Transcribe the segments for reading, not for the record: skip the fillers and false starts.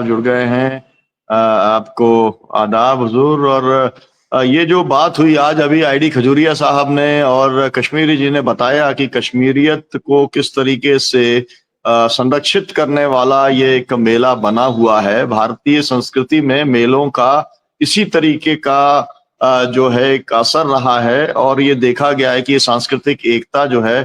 जुड़ गए हैं। आपको आदाब हुजूर। और ये जो बात हुई आज अभी आईडी खजूरिया साहब ने और कश्मीरी जी ने बताया कि कश्मीरियत को किस तरीके से संरक्षित करने वाला ये एक मेला बना हुआ है। भारतीय संस्कृति में मेलों का इसी तरीके का जो है एक असर रहा है और ये देखा गया है कि ये सांस्कृतिक एकता जो है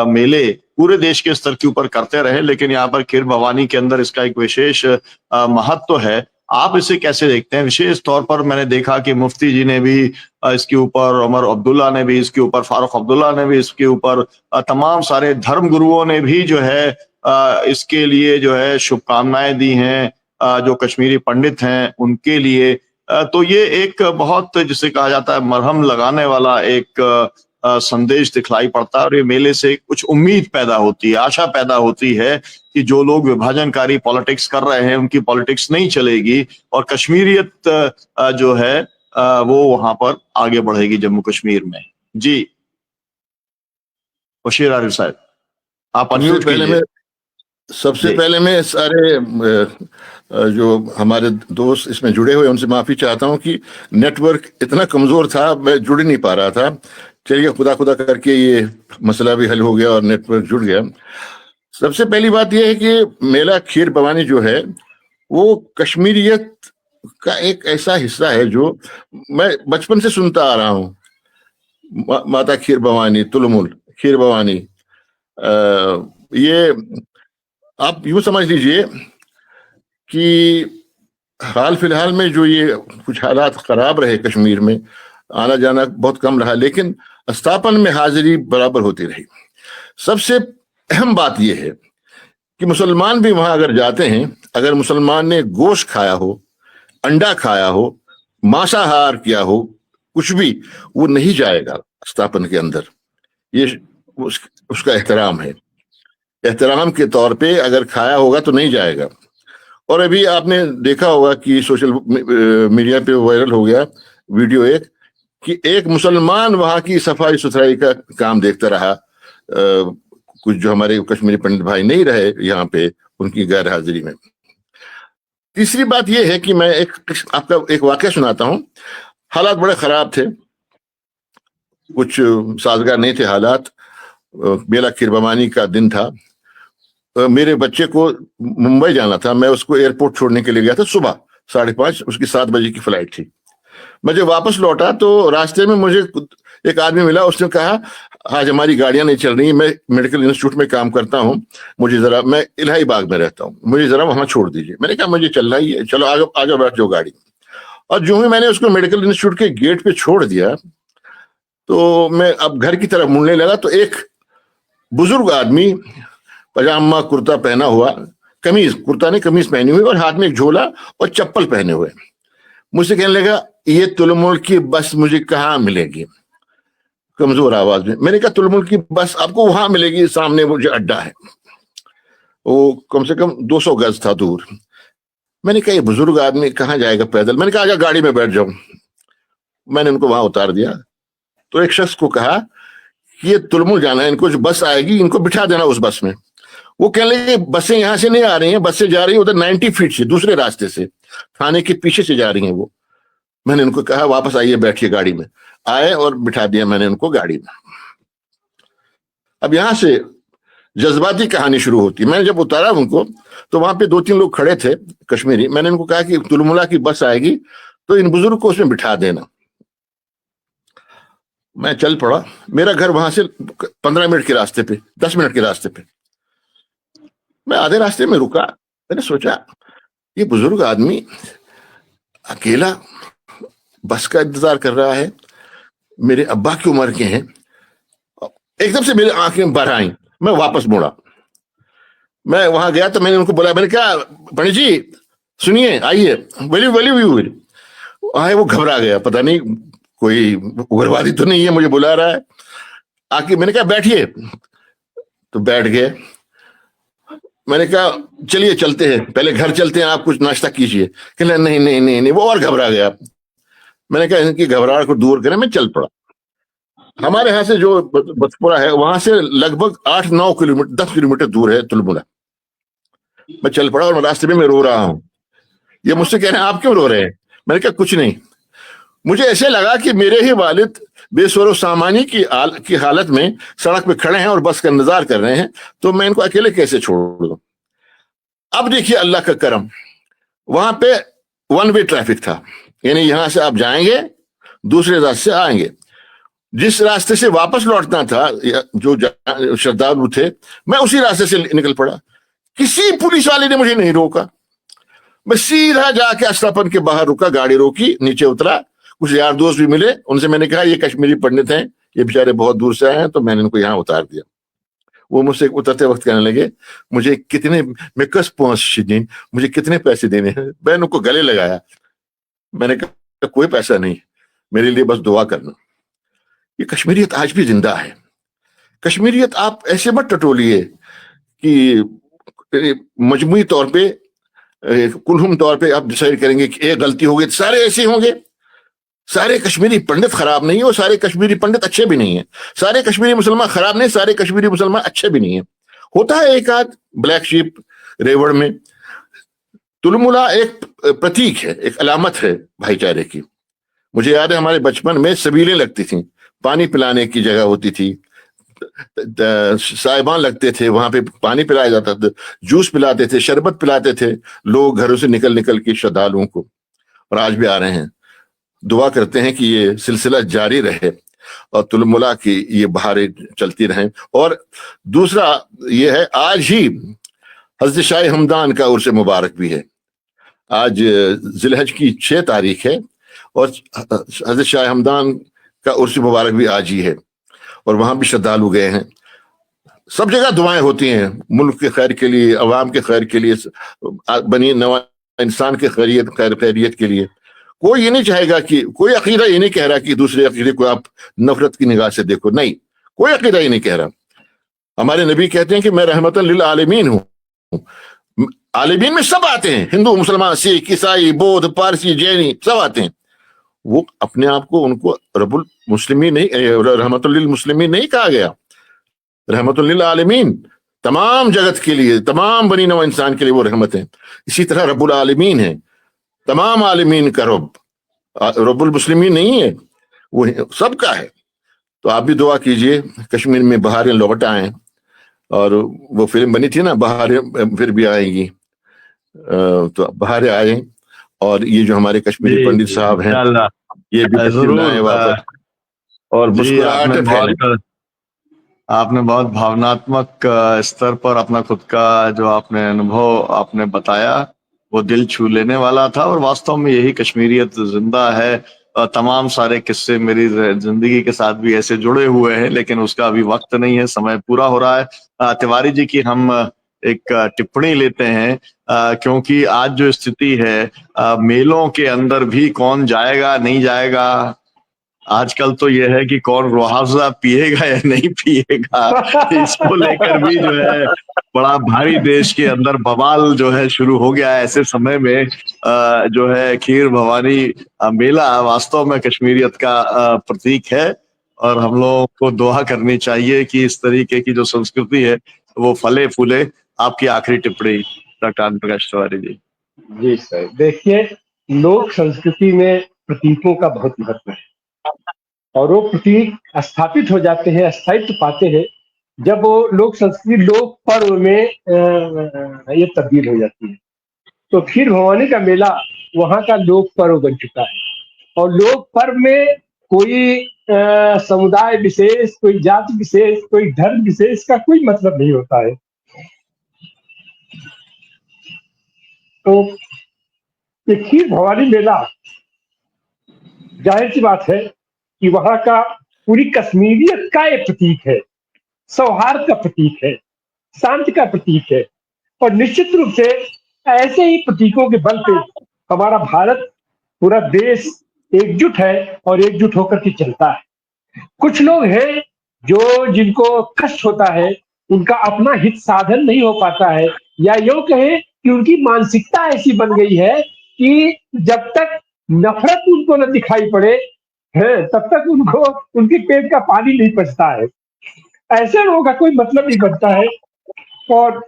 मेले पूरे देश के स्तर के ऊपर करते रहे, लेकिन यहाँ पर खीर भवानी के अंदर इसका एक विशेष महत्व है। आप इसे कैसे देखते हैं? विशेष तौर पर मैंने देखा कि मुफ्ती जी ने भी इसके ऊपर, उमर अब्दुल्ला ने भी इसके ऊपर, फारूक अब्दुल्ला ने भी इसके ऊपर, तमाम सारे धर्म गुरुओं ने भी जो है इसके लिए जो है शुभकामनाएं दी हैं, जो कश्मीरी पंडित हैं उनके लिए। तो ये एक बहुत, जिसे कहा जाता है, मरहम लगाने वाला एक संदेश दिखलाई पड़ता है और ये मेले से कुछ उम्मीद पैदा होती है, आशा पैदा होती है कि जो लोग विभाजनकारी पॉलिटिक्स कर रहे हैं उनकी पॉलिटिक्स नहीं चलेगी और कश्मीरियत जो है वो वहां पर आगे बढ़ेगी जम्मू कश्मीर में। जी बशीर आरिफ साहब, आप अनम्यूट कीजिए। सबसे पहले मैं सारे जो हमारे दोस्त इसमें जुड़े हुए उनसे माफी चाहता हूं कि नेटवर्क इतना कमजोर था, मैं जुड़ नहीं पा रहा था। चलिए खुदा खुदा करके ये मसला भी हल हो गया और नेटवर्क जुड़ गया। सबसे पहली बात यह है कि मेला खीर भवानी जो है वो कश्मीरियत का एक ऐसा हिस्सा है जो मैं बचपन से सुनता आ रहा हूँ। माता खीर भवानी, तुलमुल खीर भवानी, ये आप यूं समझ लीजिए कि हाल फिलहाल में जो ये कुछ हालात खराब रहे कश्मीर में, आना जाना बहुत कम रहा, लेकिन स्थापन में हाजिरी बराबर होती रही। सबसे अहम बात यह है कि मुसलमान भी वहां अगर जाते हैं, अगर मुसलमान ने गोश्त खाया हो, अंडा खाया हो, मांसाहार किया हो, कुछ भी, वो नहीं जाएगा स्थापन के अंदर। ये उसका एहतराम है, एहतराम के तौर पे अगर खाया होगा तो नहीं जाएगा। और अभी आपने देखा होगा कि सोशल मीडिया पे वायरल हो गया वीडियो एक, कि एक मुसलमान वहां की सफाई सुथराई का काम देखता रहा। कुछ जो हमारे कश्मीरी पंडित भाई नहीं रहे यहाँ पे उनकी गैर हाजिरी में। तीसरी बात यह है कि मैं आपका एक वाकया सुनाता हूं। हालात बड़े खराब थे, कुछ साजगार नहीं थे हालात। मेला खीर भवानी का दिन था, मेरे बच्चे को मुंबई जाना था, मैं उसको एयरपोर्ट छोड़ने के लिए गया था सुबह 5:30, उसकी 7 बजे की फ्लाइट थी। मैं जब वापस लौटा तो रास्ते में मुझे एक आदमी मिला, उसने कहा आज हमारी गाड़ियां नहीं चल रही, मैं मेडिकल इंस्टीट्यूट में काम करता हूं, मुझे जरा, मैं इलाही बाग में रहता हूं, मुझे जरा वहां छोड़ दीजिए। मैंने कहा मुझे चलना ही है, चलो आगे बैठ जाओ गाड़ी। और जो ही मैंने उसको मेडिकल इंस्टीट्यूट के गेट पे छोड़ दिया तो मैं अब घर की तरफ मुड़ने लगा तो एक बुजुर्ग आदमी पजामा कुर्ता पहना हुआ, कमीज, कुर्ता नहीं कमीज पहनी हुई और हाथ में एक झोला और चप्पल पहने हुए मुझसे कहने लगा ये तुलमुल की बस मुझे कहाँ मिलेगी, कमजोर आवाज में। मैंने कहा तुलमुल की बस आपको वहां मिलेगी, सामने मुझे अड्डा है, वो कम से कम 200 गज था दूर। मैंने कहा ये बुजुर्ग आदमी कहाँ जाएगा पैदल। मैंने कहा आजा गाड़ी में बैठ जाओ। मैंने उनको वहां उतार दिया तो एक शख्स को कहा कि ये तुलमुल जाना है, इनको जो बस आएगी इनको बिठा देना उस बस में। वो कहने लगे बसें यहां से नहीं आ रही हैं, बसें जा रही है उधर 90 फीट से, दूसरे रास्ते से, थाने के पीछे से जा रही हैं वो। मैंने उनको कहा वापस आइए, बैठिए गाड़ी में। आए और बिठा दिया मैंने उनको गाड़ी में। अब यहां से जज्बाती कहानी शुरू होती। मैंने जब उतारा उनको तो वहां पे 2-3 लोग खड़े थे कश्मीरी। मैंने उनको कहा कि तुलमुला की बस आएगी तो इन बुजुर्ग को उसमें बिठा देना। मैं चल पड़ा, मेरा घर वहां से 15 मिनट के रास्ते पे, 10 मिनट के रास्ते पे। मैं आधे रास्ते में रुका, मैंने सोचा ये बुजुर्ग आदमी अकेला बस का इंतजार कर रहा है, मेरे अब्बा की उम्र के हैं। एकदम से मेरी आंखें भर आई, मैं वापस मुड़ा। मैं वहां गया तो मैंने उनको बोला, मैंने कहा पंडित जी सुनिए, आइए, आए। वो घबरा गया, पता नहीं कोई उग्रवादी तो नहीं है, मुझे बुला रहा है। आके मैंने कहा बैठिए, तो बैठ गए। मैंने कहा चलिए चलते हैं, पहले घर चलते हैं, आप कुछ नाश्ता कीजिए। कहना नहीं नहीं नहीं नहीं, वो और घबरा गया। मैंने कहा इनकी घबराहट को दूर करें। मैं चल पड़ा। हमारे यहाँ से जो बचपुरा है वहां से लगभग 8-9 किलोमीटर, 10 किलोमीटर दूर है तुलमुला। मैं चल पड़ा और रास्ते में मैं रो रहा हूँ ये मुझसे कह रहे हैं आप क्यों रो रहे हैं? मैंने कहा कुछ नहीं, मुझे ऐसे लगा कि मेरे ही वालिद बेसवरो सामानी की हालत में सड़क पे खड़े हैं और बस का इंतजार कर रहे हैं, तो मैं इनको अकेले कैसे छोड़ दूं। अब देखिए अल्लाह का करम, वहां पे वन वे ट्रैफिक था, यानी यहां से आप जाएंगे दूसरे रास्ते से आएंगे। जिस रास्ते से वापस लौटना था जो श्रद्धालु थे, मैं उसी रास्ते से निकल पड़ा। किसी पुलिस वाले ने मुझे नहीं रोका, मैं सीधा जाके अशराफन के बाहर रुका, गाड़ी रोकी, नीचे उतरा, कुछ यार दोस्त भी मिले, उनसे मैंने कहा ये कश्मीरी पंडित हैं, ये बेचारे बहुत दूर से आए हैं, तो मैंने इनको यहाँ उतार दिया। वो मुझसे उतरते वक्त कहने लगे मुझे कितने, मैं कस पहुंच, मुझे कितने पैसे देने हैं। मैंने उनको गले लगाया, मैंने कहा कोई पैसा नहीं, मेरे लिए बस दुआ करना। ये कश्मीरियत आज भी जिंदा है। कश्मीरियत आप ऐसे मत टटोलिए कि मजमूई तौर पे, कुलहुम तौर पे आप डिसाइड करेंगे कि एक गलती होगी तो सारे ऐसे होंगे। सारे कश्मीरी पंडित खराब नहीं है और सारे कश्मीरी पंडित अच्छे भी नहीं है। सारे कश्मीरी मुसलमान खराब नहीं, सारे कश्मीरी मुसलमान अच्छे भी नहीं है। होता है एक आध ब्लैक शीप रेवड़ में। तुलमुला एक प्रतीक है, एक अलामत है भाईचारे की। मुझे याद है हमारे बचपन में सबीलें लगती थी, पानी पिलाने की जगह होती थी, साहिबान लगते थे, वहां पे पानी पिलाया जाता था, जूस पिलाते थे, शरबत पिलाते थे लोग घरों से निकल निकल के श्रद्धालुओं को, और आज भी आ रहे हैं। दुआ करते हैं कि ये सिलसिला जारी रहे और तुलमुला की ये बहारें चलती रहें। और दूसरा ये है, आज ही हजरत शाह हमदान का उर्स मुबारक भी है। आज जिलहज की 6 तारीख है और हजरत शाह हमदान का उर्स मुबारक भी आज ही है, और वहां भी श्रद्धालु गए हैं। सब जगह दुआएं होती हैं मुल्क के खैर के लिए, अवाम के खैर के लिए, बनी नवा इंसान के खैरियत के लिए। कोई ये नहीं चाहेगा कि, कोई अकीदा ये नहीं कह रहा कि दूसरे अकीदे को आप नफरत की निगाह से देखो, नहीं, कोई अकीदा ये नहीं कह रहा। हमारे नबी कहते हैं कि मैं रहमतन लिल आलमीन हूं। आलमीन में सब आते हैं, हिंदू, मुसलमान, सिख, ईसाई, बौद्ध, पारसी, जैनी, सब आते हैं। वो अपने आप को, उनको रब्बुल मुस्लिमीन नहीं, रहमतुल लिल मुस्लिमीन नहीं कहा गया। रहमतुल लिल आलमीन, तमाम जगत के लिए, तमाम बनी नवा इंसान के लिए वो रहमत है। इसी तरह रब्बुल आलमीन है, तमाम आलमीन का रब, रब्बुल मुस्लिमीन नहीं है, वो सबका है। तो आप भी दुआ कीजिए कश्मीर में बहारें लौट आए, और वो फिल्म बनी थी ना, बहारें फिर भी आएंगी, तो बहारें आए। और ये जो हमारे कश्मीरी पंडित साहब हैं, ये भी जरूर वापस, और मुस्कुराहट फैले। आपने बहुत भावनात्मक स्तर पर अपना खुद का जो आपने अनुभव आपने बताया, वो दिल छू लेने वाला था। और वास्तव में यही कश्मीरियत जिंदा है। तमाम सारे किस्से मेरी जिंदगी के साथ भी ऐसे जुड़े हुए हैं, लेकिन उसका अभी वक्त नहीं है, समय पूरा हो रहा है। तिवारी जी की हम एक टिप्पणी लेते हैं, क्योंकि आज जो स्थिति है, मेलों के अंदर भी कौन जाएगा नहीं जाएगा, आजकल तो यह है कि कौन रुआवजा पिएगा या नहीं पिएगा, इसको लेकर भी जो है बड़ा भारी देश के अंदर बवाल जो है शुरू हो गया है। ऐसे समय में जो है खीर भवानी मेला वास्तव में कश्मीरियत का प्रतीक है, और हम लोगों को दुआ करनी चाहिए कि इस तरीके की जो संस्कृति है वो फले फूले। आपकी आखिरी टिप्पणी डॉक्टर आनंद प्रकाश तिवारी जी। जी सर, देखिए, लोक संस्कृति में प्रतीकों का बहुत महत्व है, और वो प्रतीक स्थापित हो जाते हैं, स्थायित्व पाते हैं जब वो लोक संस्कृति लोक पर्व में ये तब्दील हो जाती है। तो खीर भवानी का मेला वहाँ का लोक पर्व बन चुका है, और लोक पर्व में कोई समुदाय विशेष, कोई जाति विशेष, कोई धर्म विशेष का कोई मतलब नहीं होता है। तो ये खीर भवानी मेला, जाहिर सी बात है कि वहां का पूरी कश्मीरियत का एक प्रतीक है, सौहार्द का प्रतीक है, शांति का प्रतीक है। और निश्चित रूप से ऐसे ही प्रतीकों के बल पे हमारा भारत, पूरा देश एकजुट है और एकजुट होकर के चलता है। कुछ लोग हैं जो, जिनको कष्ट होता है, उनका अपना हित साधन नहीं हो पाता है, या यूं कहें कि उनकी मानसिकता ऐसी बन गई है कि जब तक नफरत उनको न दिखाई पड़े है, तब तक उनको उनके पेट का पानी नहीं पचता है। ऐसे लोगों का कोई मतलब नहीं बनता है। और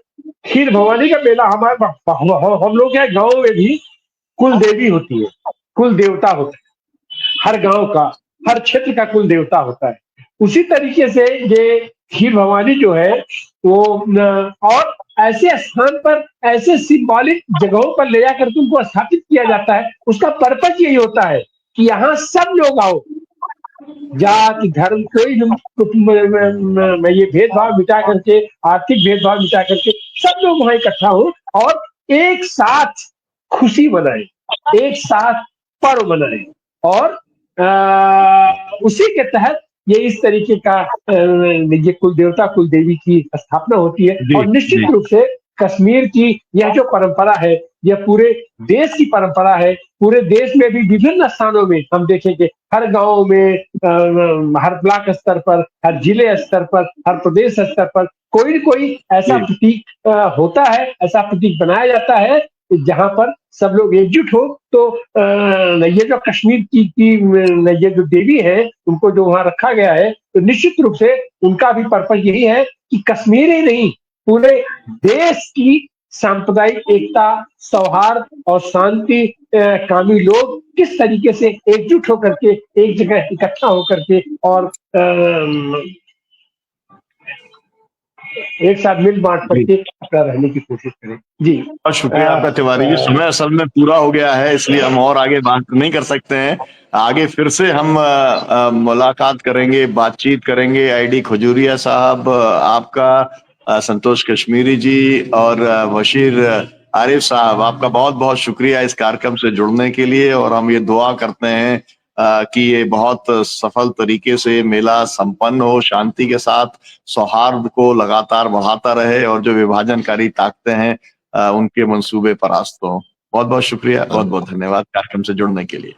खीर भवानी का मेला हमारे हम लोग के गाँव में भी कुल देवी होती है, कुल देवता होता है, हर गांव का, हर क्षेत्र का कुल देवता होता है। उसी तरीके से ये खीर भवानी जो है वो और ऐसे स्थान पर, ऐसे सिंबॉलिक जगहों पर ले जाकर के उनको स्थापित किया जाता है। उसका पर्पज यही होता है कि यहाँ सब लोग आओ, जाति धर्म कोई ये भेदभाव मिटा करके, आर्थिक भेदभाव मिटा करके सब लोग वहां इकट्ठा हो और एक साथ खुशी मनाए, एक साथ पर्व मनाए। और उसी के तहत ये इस तरीके का ये कुल देवता कुल देवी की स्थापना होती है। और निश्चित रूप से कश्मीर की यह जो परंपरा है, यह पूरे देश की परंपरा है। पूरे देश में भी विभिन्न स्थानों में हम देखेंगे, हर गांव में, हर ब्लॉक स्तर पर, हर जिले स्तर पर, हर प्रदेश स्तर पर कोई न कोई ऐसा प्रतीक होता है, ऐसा प्रतीक बनाया जाता है जहां पर सब लोग एकजुट हो। तो ये जो कश्मीर की ये जो देवी है, उनको जो वहां रखा गया है, तो निश्चित रूप से उनका भी पर्पज यही है कि कश्मीर ही नहीं, पूरे देश की सांप्रदायिक एकता, सौहार्द और शांति कामी लोग किस तरीके से एकजुट होकर के एक जगह इकट्ठा होकर के और एक साथ मिल बांट करके अपना रहने की कोशिश करें। जी बहुत शुक्रिया आपका तिवारी जी। समय असल में पूरा हो गया है, इसलिए हम और आगे बात नहीं कर सकते हैं। आगे फिर से हम मुलाकात करेंगे, बातचीत करेंगे। आईडी खजूरिया साहब, आपका, संतोष कश्मीरी जी और बशीर आरिफ साहब, आपका बहुत बहुत शुक्रिया इस कार्यक्रम से जुड़ने के लिए। और हम ये दुआ करते हैं कि ये बहुत सफल तरीके से मेला संपन्न हो, शांति के साथ, सौहार्द को लगातार बढ़ाता रहे और जो विभाजनकारी ताकतें हैं उनके मंसूबे परास्त हो। बहुत बहुत शुक्रिया, बहुत बहुत धन्यवाद कार्यक्रम से जुड़ने के लिए।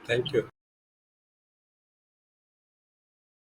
Thank you.